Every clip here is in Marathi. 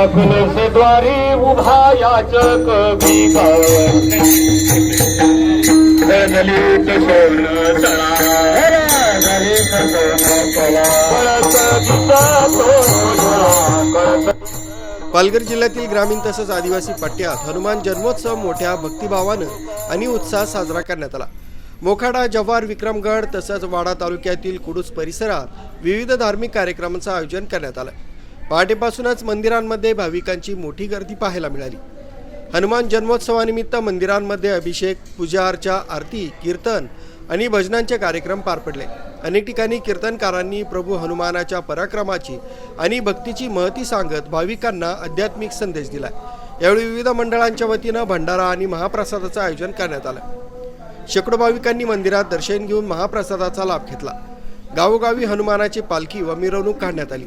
तुळसे द्वारी उभा याचक भिका दलित सोन पालघर जिल्ह्यातील ग्रामीण तसंच आदिवासी पट्ट्यात हनुमान जन्मोत्सव मोठ्या भक्तिभावानं आणि उत्साहात साजरा करण्यात आला। मोखाडा, जव्हार, विक्रमगड तसंच वाडा तालुक्यातील कुडूस परिसरात विविध धार्मिक कार्यक्रमांचं आयोजन करण्यात आलं। पहाटेपासूनच मंदिरांमध्ये भाविकांची मोठी गर्दी पाहायला मिळाली। हनुमान जन्मोत्सवानिमित्त मंदिरांमध्ये अभिषेक, पूजा अर्चा, आरती, कीर्तन आणि भजनांचे कार्यक्रम पार पडले। अनेक ठिकाणी कीर्तनकारांनी प्रभू हनुमानाच्या पराक्रमाची आणि भक्तीची महती सांगत भाविकांना आध्यात्मिक संदेश दिला। यावेळी विविध मंडळांच्या वतीनं भंडारा आणि महाप्रसादाचं आयोजन करण्यात आलं। शेकडो भाविकांनी मंदिरात दर्शन घेऊन महाप्रसादाचा लाभ घेतला। गावोगावी हनुमानाची पालखी व मिरवणूक काढण्यात आली।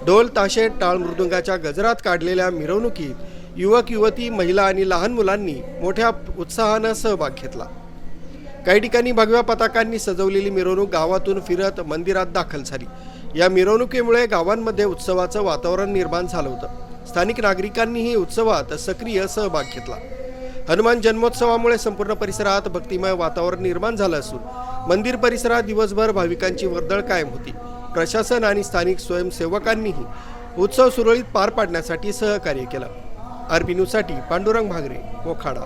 ढोल, ताशे, टाळ, मृदुंगाच्या गजरात काढलेल्या मिरवणुकीत युवक, युवती, महिला आणि लहान मुलांनी मोठ्या उत्साहानं सहभाग घेतला। काही ठिकाणी भगव्या पताकांनी सजवलेली मिरवणूक गावातून फिरत मंदिरात दाखल झाली। या मिरवणुकीमुळे गावांमध्ये उत्सवाचं वातावरण निर्माण झालं होतं। स्थानिक नागरिकांनीही उत्सवात सक्रिय सहभाग घेतला। हनुमान जन्मोत्सवामुळे संपूर्ण परिसरात भक्तिमय वातावरण निर्माण झालं असून मंदिर परिसरात दिवसभर भाविकांची वर्दळ कायम होती। प्रशासन आणि स्थानिक स्वयंसेवकांनीही उत्सव सुरळीत पार पाडण्यासाठी सहकार्य केलं। आरपी न्यूजसाठी पांडुरंग भागरे, मोखाडा।